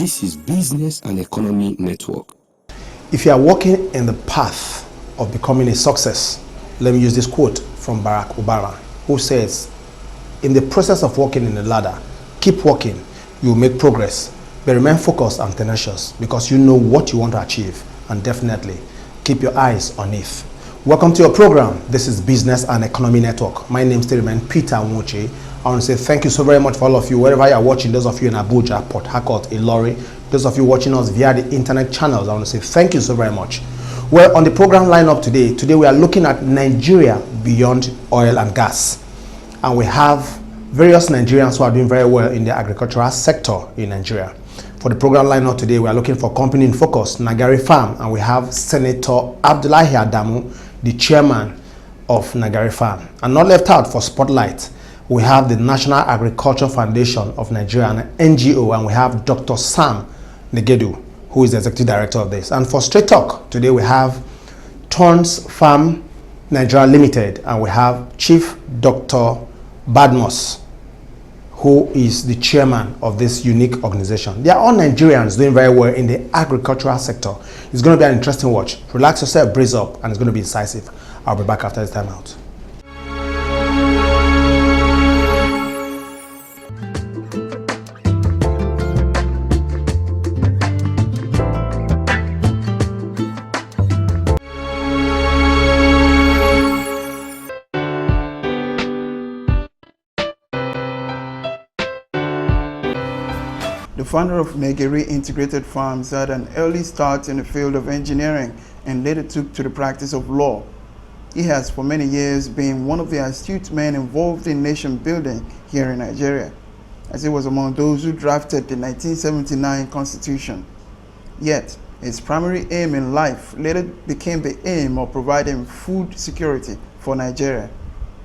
This is Business and Economy Network. If you are walking in the path of becoming a success, let me use this quote from Barack Obama, who says, in the process of walking in the ladder, keep walking, you will make progress, but remain focused and tenacious because you know what you want to achieve, and definitely keep your eyes on it. Welcome to your program. This is Business and Economy Network. My name is still Peter Nwuche. I want to say thank you so very much for all of you, wherever you are watching, those of you in Abuja, Port Harcourt, Ilori, those of you watching us via the internet channels. I want to say thank you so very much. Well, on the program lineup today we are looking at Nigeria beyond oil and gas. And we have various Nigerians who are doing very well in the agricultural sector in Nigeria. For the program lineup today, we are looking for company in focus, Nagari Farm, and we have Senator Abdullahi Adamu, the chairman of Nagari Farm. And not left out for Spotlight, we have the National Agriculture Foundation of Nigeria, an NGO, and we have Dr. Sam Negedu, who is the executive director of this. And for Straight Talk, today we have Tons Farm Nigeria Limited, and we have Chief Dr. Badmus, who is the chairman of this unique organization. They are all Nigerians doing very well in the agricultural sector. It's going to be an interesting watch. Relax yourself, brace up, and it's going to be decisive. I'll be back after this time out. The founder of Megeri Integrated Farms had an early start in the field of engineering and later took to the practice of law. He has for many years been one of the astute men involved in nation building here in Nigeria, as he was among those who drafted the 1979 Constitution. Yet, his primary aim in life later became the aim of providing food security for Nigeria.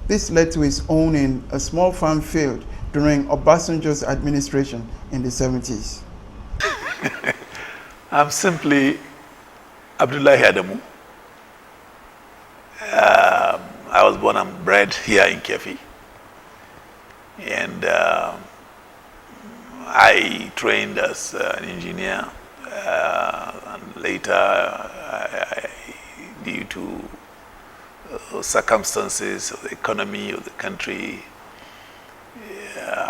This led to his owning a small farm field during Obasanjo's administration in the 70s. I'm simply Abdullahi Adamu. I was born and bred here in Kefi. And I trained as an engineer. And later, due to circumstances of the economy of the country,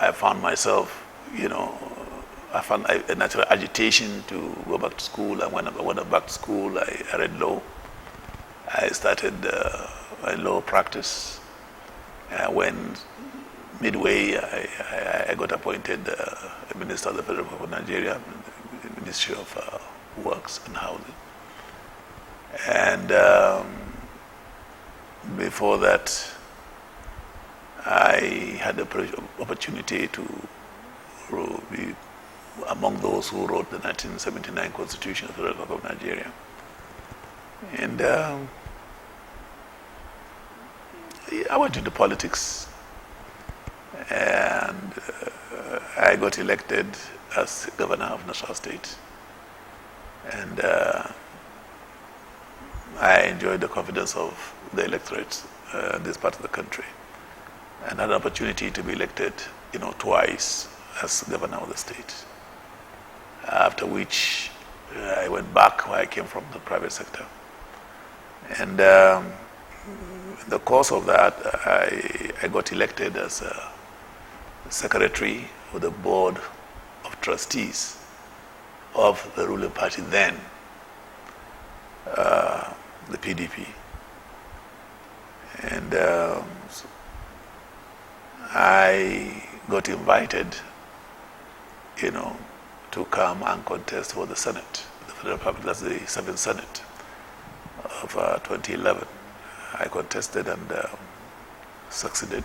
I found myself, I found a natural agitation to go back to school. And when I went back to school, I read law. I started a law practice. When midway, I got appointed a minister of the Federal Republic of Nigeria, the Ministry of Works and Housing. And before that, I had the opportunity to be among those who wrote the 1979 Constitution of the Republic of Nigeria. And I went into politics, and I got elected as governor of Nassau State. And I enjoyed the confidence of the electorate in this part of the country, and had an opportunity to be elected, twice as governor of the state. After which, I went back where I came from, the private sector. And in the course of that, I got elected as a secretary of the board of trustees of the ruling party then, the PDP. And I got invited, to come and contest for the Senate, the Federal Republic, that's the 7th Senate of 2011. I contested and succeeded.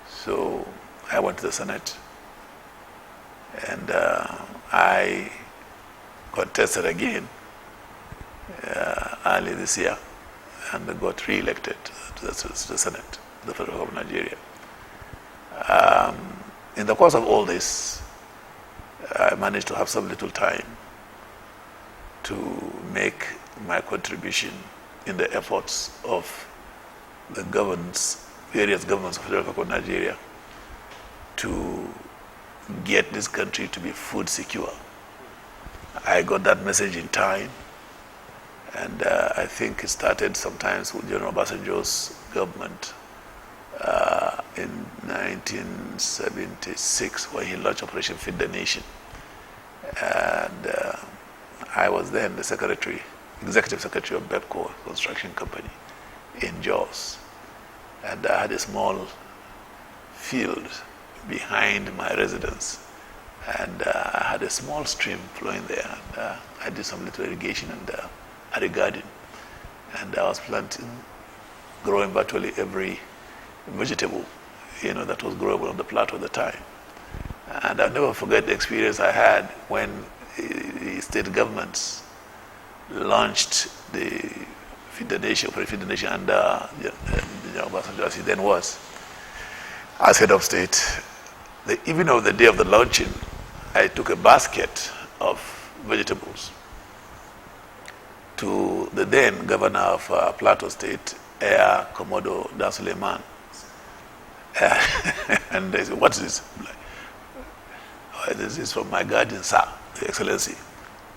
So I went to the Senate, and I contested again early this year and got re-elected to the Senate, the Federal Republic of Nigeria. In the course of all this, I managed to have some little time to make my contribution in the efforts of the various governments of the Republic of Nigeria to get this country to be food secure. I got that message in time, and I think it started sometimes with General Obasanjo's government in 1976 when he launched Operation Feed the Nation. And I was then the executive secretary of BEPCO Construction Company in Jos. And I had a small field behind my residence. And I had a small stream flowing there. And I did some little irrigation and had a garden. And I was planting, growing virtually every vegetable, that was growable on the plateau at the time. And I'll never forget the experience I had when the state governments launched the Feed the Nation, Operation Feed the Nation under General Obasanjo, as he then was, as head of state. The evening of the day of the launching, I took a basket of vegetables to the then governor of Plateau State, Air Komodo Dan Suleiman. And they said, "What is this?" I'm like, "Oh, this is from my garden, sir, Your Excellency." I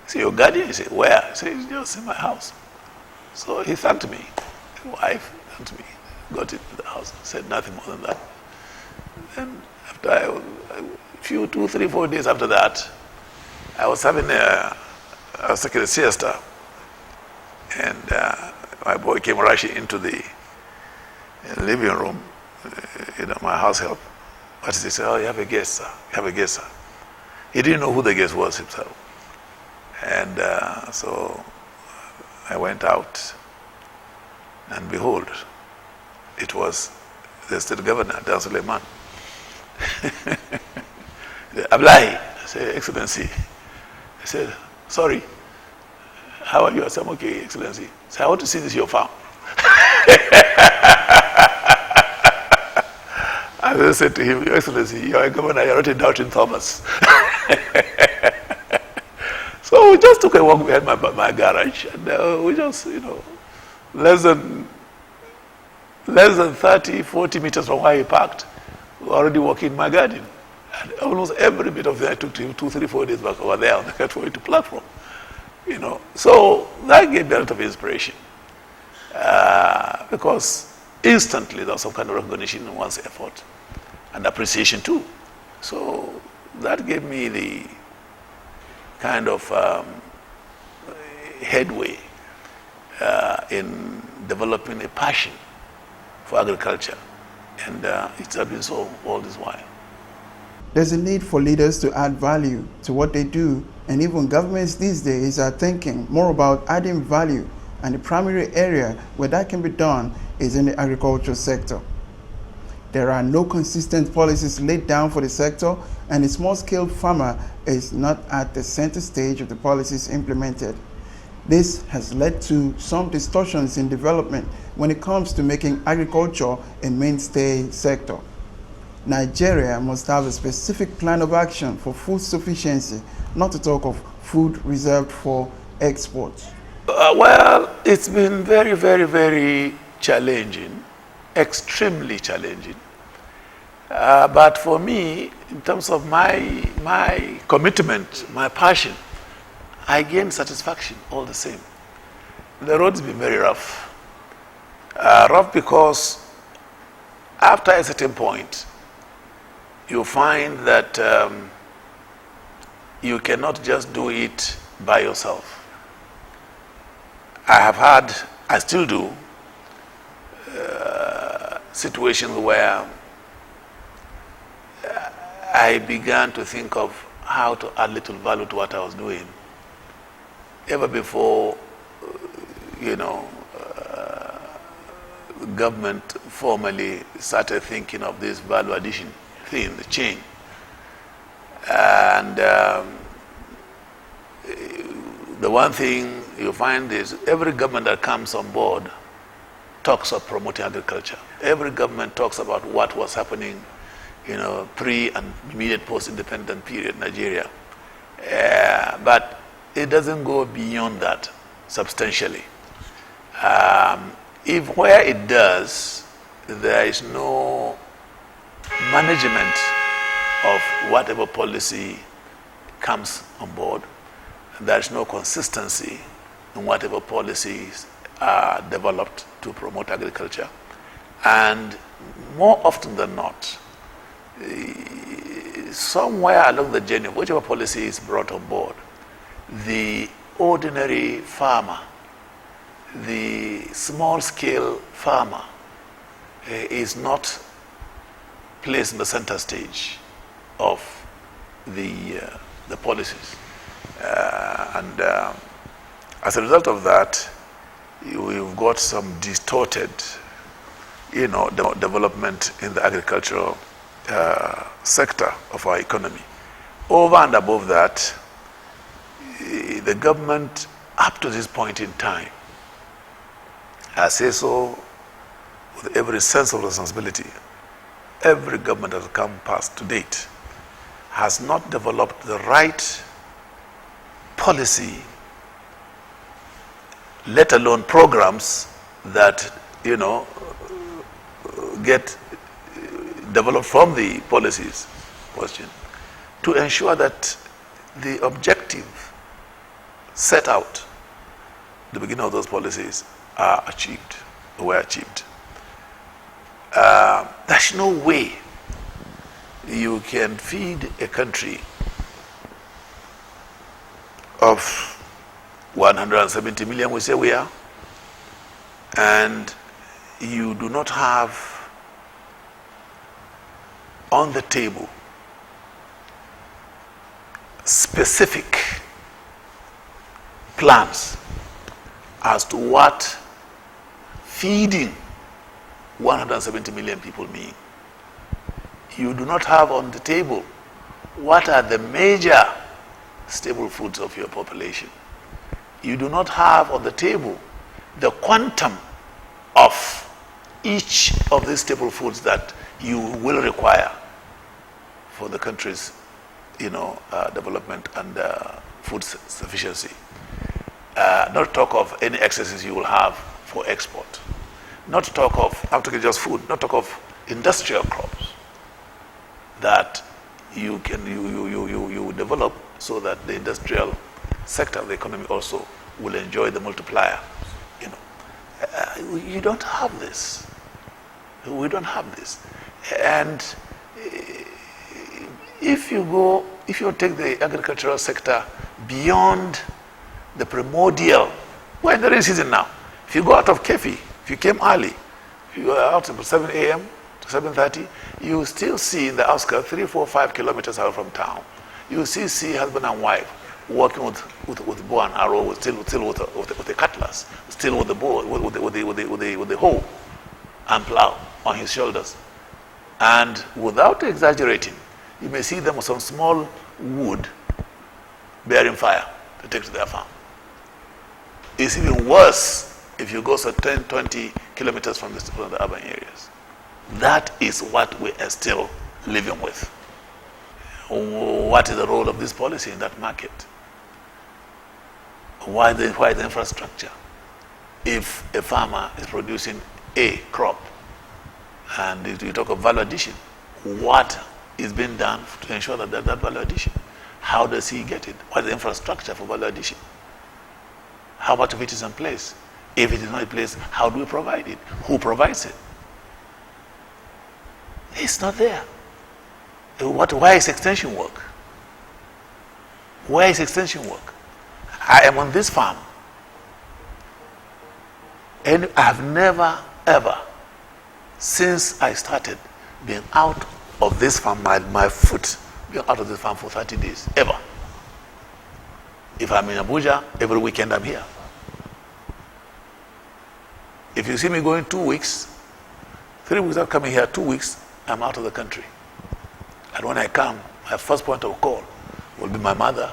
said, "Your garden?" He said, "Where?" I said, "It's just in my house." So he thanked me. His wife thanked me. Got it to the house. Said nothing more than that. Then after a few, 2, 3, 4 days after that, I was taking a siesta, and my boy came rushing into the living room. My house help. But he said, "Oh, you have a guest, sir. You have a guest, sir." He didn't know who the guest was himself. And so I went out, and behold, it was the state governor, Dan Suleiman. "Ablahi," I said, "Excellency." I said, "Sorry, how are you?" I said, "I'm okay, Excellency." I said, "I want to see this your farm." I said to him, "Your Excellency, you are a governor, you are not a doubting Thomas." So we just took a walk behind my garage, and we just, less than 30, 40 meters from where he parked, we were already walking in my garden. And almost every bit of it I took to him 2, 3, 4 days back over there on the Catway to platform. So that gave me a lot of inspiration. Because instantly there was some kind of recognition in one's effort and appreciation too. So that gave me the kind of headway in developing a passion for agriculture. And it's been so all this while. There's a need for leaders to add value to what they do, and even governments these days are thinking more about adding value, and the primary area where that can be done is in the agricultural sector. There are no consistent policies laid down for the sector, and the small-scale farmer is not at the center stage of the policies implemented. This has led to some distortions in development when it comes to making agriculture a mainstay sector. Nigeria must have a specific plan of action for food sufficiency, not to talk of food reserved for export. Well, it's been very, very, very challenging, extremely challenging. But for me, in terms of my commitment, my passion, I gain satisfaction all the same. The road's been very rough. Rough because after a certain point, you find that you cannot just do it by yourself. I still do, situations where I began to think of how to add little value to what I was doing. Ever before, government formally started thinking of this value addition thing, the chain. And the one thing you find is every government that comes on board talks of promoting agriculture. Every government talks about what was happening, pre and immediate post-independent period Nigeria. But it doesn't go beyond that substantially. If where it does, there is no management of whatever policy comes on board. There's no consistency in whatever policies are developed to promote agriculture. And more often than not, somewhere along the journey, whichever policy is brought on board, the ordinary farmer, the small-scale farmer, is not placed in the center stage of the policies. As a result of that, you've got some distorted, development in the agricultural sector of our economy. Over and above that, the government, up to this point in time, I say so with every sense of responsibility, every government that has come past to date has not developed the right policy, let alone programs that, get developed from the policies question, to ensure that the objective set out the beginning of those policies are achieved, were achieved. There's no way you can feed a country of 170 million, we say we are, and you do not have on the table specific plans as to what feeding 170 million people mean. You do not have on the table what are the major staple foods of your population. You do not have on the table the quantum of each of these staple foods that you will require for the country's, development and food sufficiency. Not talk of any excesses you will have for export. Not talk of, I'm talking just food, not talk of industrial crops that you can you develop so that the industrial sector of the economy also will enjoy the multiplier. You don't have this. We don't have this. And if you take the agricultural sector beyond the primordial, we're in the rain season now. If you go out of Kefi, if you came early, if you go out at 7 a.m. to 7:30, you still see in the outskirts, 3, 4, 5 kilometers out from town, you still see husband and wife working with bow and arrow, still with the cutlass, still with the bow, with the hoe and plow on his shoulders. And without exaggerating, you may see them with some small wood bearing fire to take to their farm. It's even worse if you go 10, 20 kilometers from the urban areas. That is what we are still living with. What is the role of this policy in that market? Why the infrastructure? If a farmer is producing a crop, and you talk of value addition, what is being done to ensure that value addition? How does he get it? What is the infrastructure for value addition? How much of it is in place? If it is not in place, how do we provide it? Who provides it? It's not there. Why is extension work? Where is extension work? I am on this farm, and I have never, ever, since I started, been out of this farm, my foot being out of this farm for 30 days, ever. If I'm in Abuja, every weekend I'm here. If you see me going 2 weeks, 3 weeks I'm coming here, 2 weeks, I'm out of the country. And when I come, my first point of call will be my mother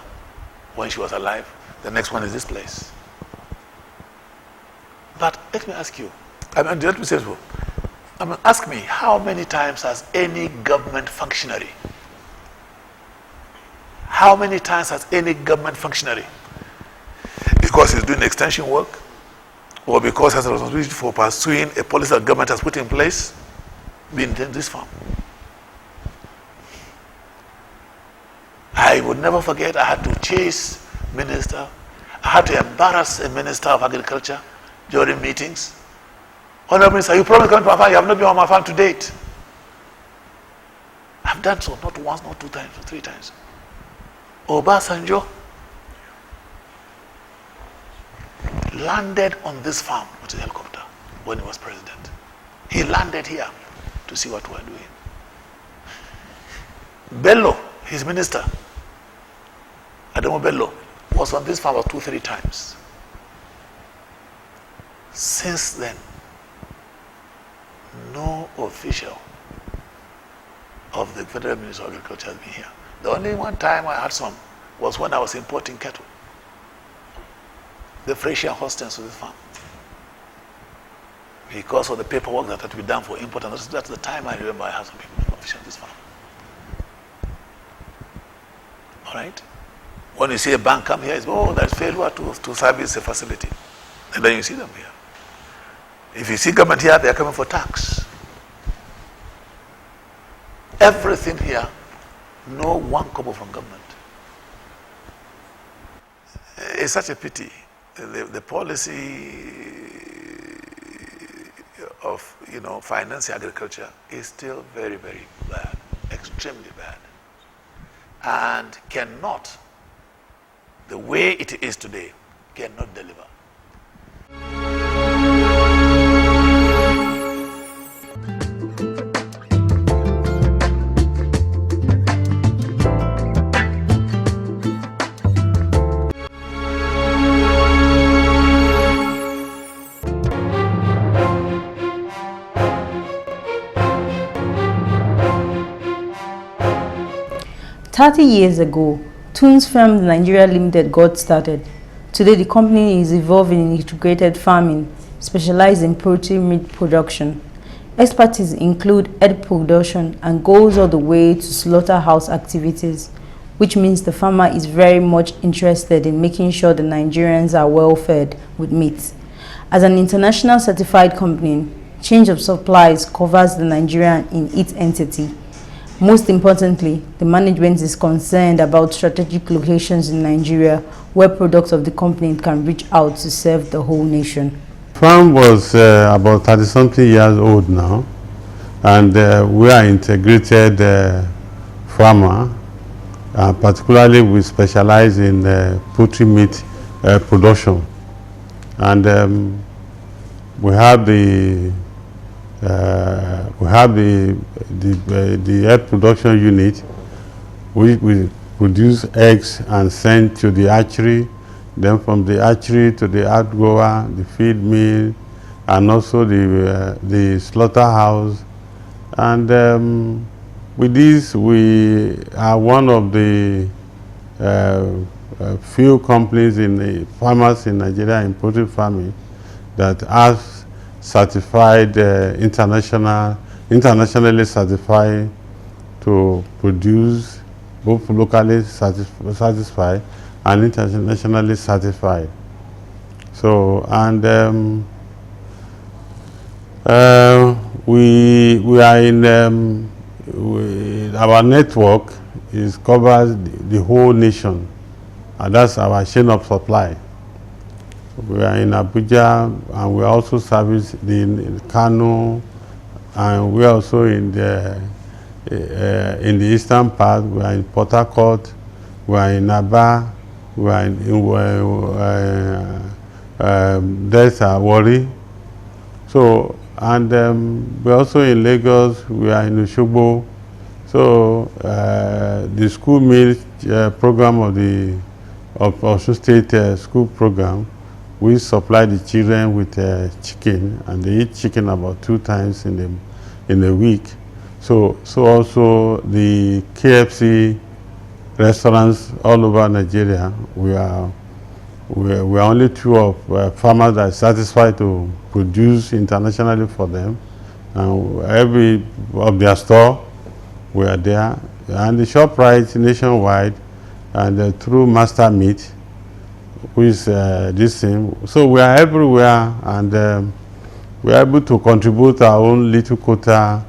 when she was alive. The next one is this place. But let me ask you, let me say so. Ask me, how many times has any government functionary, because he's doing extension work, or because he has a responsibility for pursuing a policy that government has put in place, been in this farm? I would never forget, I had to chase minister. I had to embarrass a minister of agriculture during meetings. Honorable Minister, you promised to come to my farm. You have not been on my farm to date. I've done so, not once, not 2 times, but 3 times. Obasanjo landed on this farm with a helicopter when he was president. He landed here to see what we are doing. Bello, his minister, Adamu Bello, was on this farm about 2-3 times. Since then, no official of the Federal Ministry of Agriculture has been here. The only one time I had some was when I was importing cattle. The Frisian Holsteins to this farm. Because of the paperwork that had to be done for import, and that's the time I remember I had some people official at this farm. All right? When you see a bank come here, it's, oh, there's failure to service a facility. And then you see them here. If you see government here, they are coming for tax. Everything here, no 1 kobo from government. It's such a pity. The policy of financing agriculture is still very, very bad, extremely bad, and cannot, the way it is today, cannot deliver. Years ago, Toons Farm Nigeria Limited got started. Today, the company is evolving in integrated farming, specialized in poultry meat production. Expertise include egg production and goes all the way to slaughterhouse activities, which means the farmer is very much interested in making sure the Nigerians are well fed with meat. As an international certified company, change of supplies covers the Nigerian in its entity. Most importantly, the management is concerned about strategic locations in Nigeria where products of the company can reach out to serve the whole nation. Farm was about 30-something years old now, and we are integrated farmer. Particularly, we specialize in poultry meat production, and we have the egg production unit, which we produce eggs and send to the hatchery. Then from the hatchery to the outgoer, the feed mill, and also the slaughterhouse. And with this, we are one of the few companies in the farmers in Nigeria in poultry farming that has certified internationally certified to produce, both locally satisfied and internationally certified. So, and we are in our network covers the whole nation, and that's our chain of supply. We are in Abuja, and we also service the Kano, and we are also in the eastern part. We are in Port Harcourt, we are in Aba, we are in Delta, Warri. So, and we're also in Lagos, we are in Osogbo. So, the school meal program of Osun State school program, we supply the children with chicken, and they eat chicken about 2 times in a week. So also the KFC restaurants all over Nigeria, we are only 2 of farmers that are satisfied to produce internationally for them. And every of their store, we are there. And the ShopRite nationwide, and through Master Meat, which is this thing. So we are everywhere, and we are able to contribute our own little quota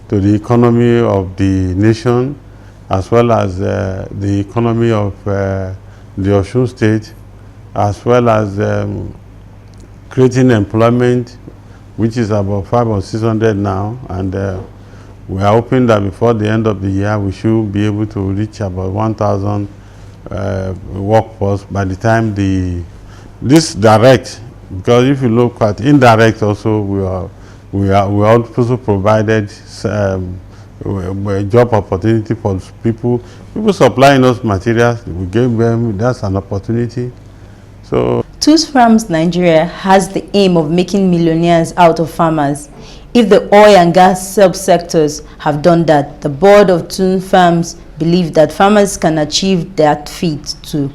to the economy of the nation, as well as the economy of the Osun State, as well as creating employment, which is about 500 or 600 now, and we are hoping that before the end of the year we should be able to reach about 1,000 workforce by the time this direct, because if you look at indirect also, we also provided a job opportunity for people supplying us materials. We gave them, that's an opportunity. So Tools Farms Nigeria has the aim of making millionaires out of farmers. If the oil and gas subsectors have done that, the board of Tools Farms believe that farmers can achieve that feat too.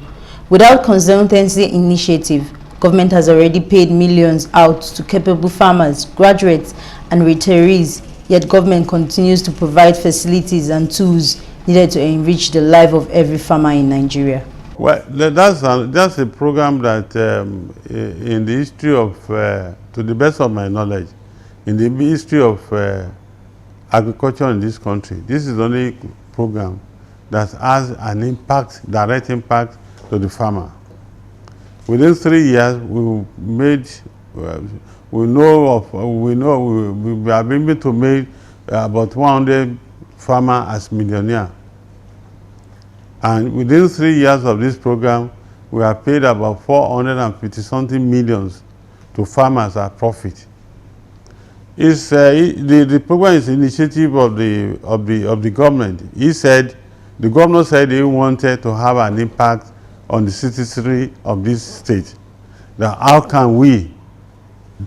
Without consultancy initiative, government has already paid millions out to capable farmers, graduates, and retirees, yet government continues to provide facilities and tools needed to enrich the life of every farmer in Nigeria. well, that's a program that in the history of, to the best of my knowledge, in the history of agriculture in this country, this is the only program that has an impact, direct impact to the farmer. Within 3 years, we made, we have been able to make about 100 farmers as millionaires. And within 3 years of this program, we have paid about 450-something millions to farmers at profit. It's, the program is initiative of the government. The governor said he wanted to have an impact on the citizenry of this state. That how can we,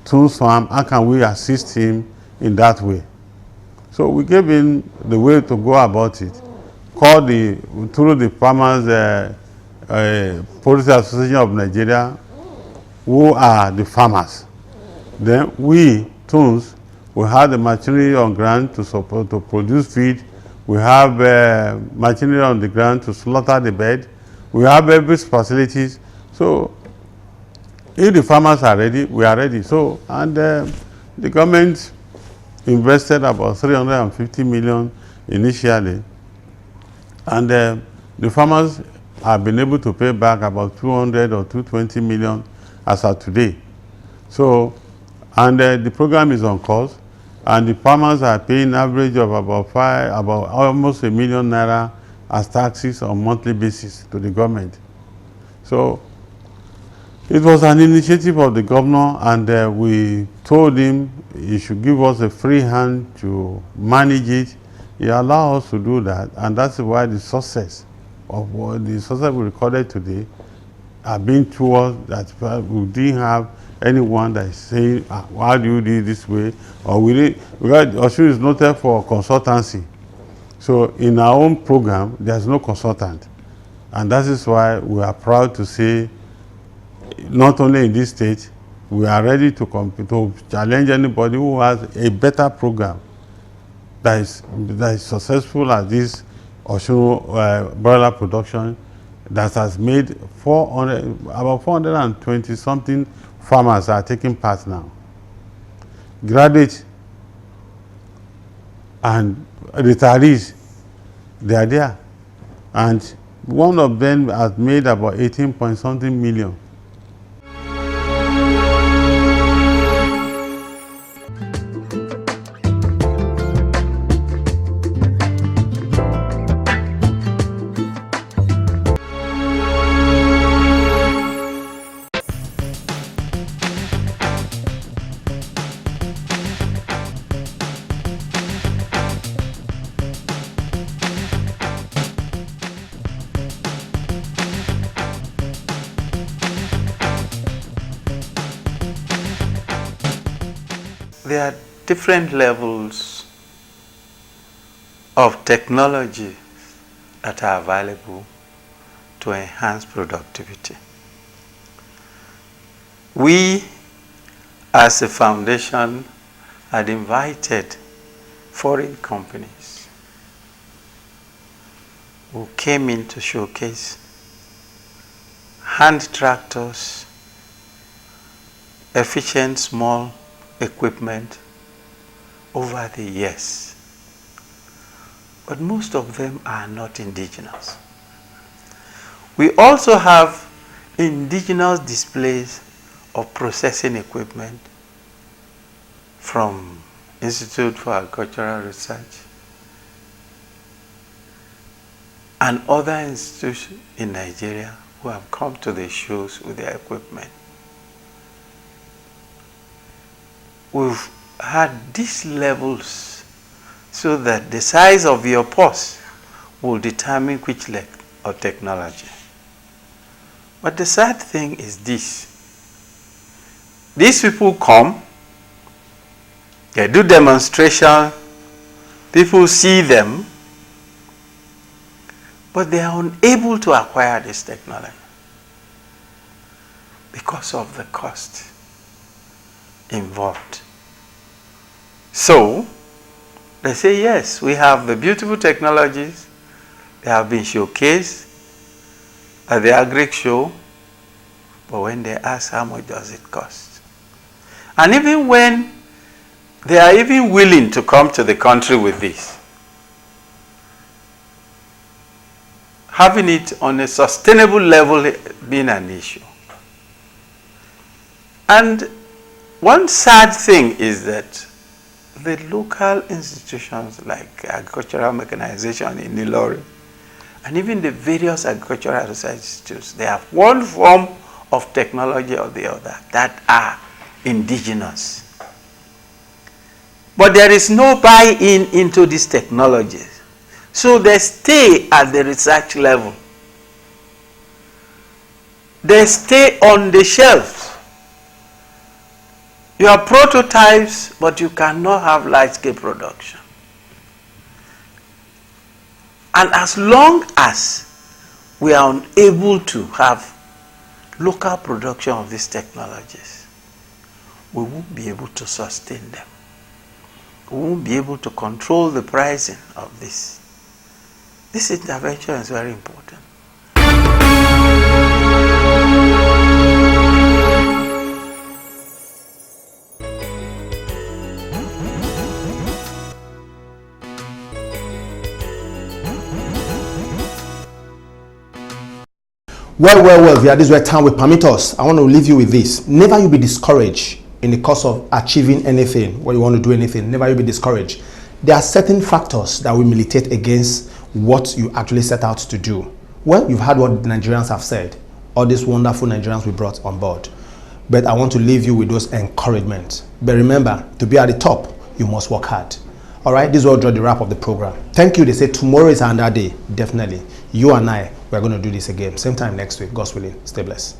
Tools Farm, how can we assist him in that way? So we gave him the way to go about it. Through the Farmers Policy Association of Nigeria, who are the farmers. Then we, Tools, we have the machinery on ground to support, to produce feed. We have machinery on the ground to slaughter the bird. We have every facilities. So if the farmers are ready, we are ready. So, and the government invested about 350 million initially. And the farmers have been able to pay back about 200 or 220 million as of today. So, and the program is on course, and the farmers are paying average of about almost ₦1 million as taxes on monthly basis to the government. So it was an initiative of the governor, and we told him he should give us a free hand to manage it. He allowed us to do that, and that's why the success of what the success we recorded today have been towards that we didn't have anyone that is saying, why do you do it this way? Or we did, because Osun is noted for consultancy. So in our own program, there's no consultant. And that is why we are proud to say, not only in this state, we are ready to compete, to challenge anybody who has a better program that is successful at this Osun broiler production, that has made about 420 something farmers are taking part now. Graduates and retirees, they are there. And one of them has made about 18 point something million. There are different levels of technology that are available to enhance productivity. We, as a foundation, had invited foreign companies who came in to showcase hand tractors, efficient small equipment over the years. but most of them are not indigenous. We also have indigenous displays of processing equipment from Institute for Agricultural Research and other institutions in Nigeria who have come to the shows with their equipment. We've had these levels so that the size of your purse will determine which leg of technology. But the sad thing is this. These people come, they do demonstration, people see them, but they are unable to acquire this technology because of the cost involved. So, they say, yes, we have the beautiful technologies, they have been showcased at the Agric show, but when they ask how much does it cost? And even when they are even willing to come to the country with this, having it on a sustainable level being an issue. And one sad thing is that the local institutions like Agricultural Mechanization in Ilori and even the various agricultural research institutes, they have one form of technology or the other that are indigenous. But there is no buy-in into these technologies. So they stay at the research level. They stay on the shelves. You have prototypes, but you cannot have large-scale production. And as long as we are unable to have local production of these technologies, we won't be able to sustain them. We won't be able to control the pricing of this. This intervention is very important. Well, Via, this is where time will permit us. I want to leave you with this. Never you be discouraged in the course of achieving anything, when you want to do anything. Never you be discouraged. There are certain factors that will militate against what you actually set out to do. Well, you've heard what the Nigerians have said, all these wonderful Nigerians we brought on board. But I want to leave you with those encouragement. But remember, to be at the top, you must work hard. All right, this will draw the wrap of the program. Thank you. They say tomorrow is another day. Definitely. You and I, we're going to do this again. Same time next week. God's willing. Stay blessed.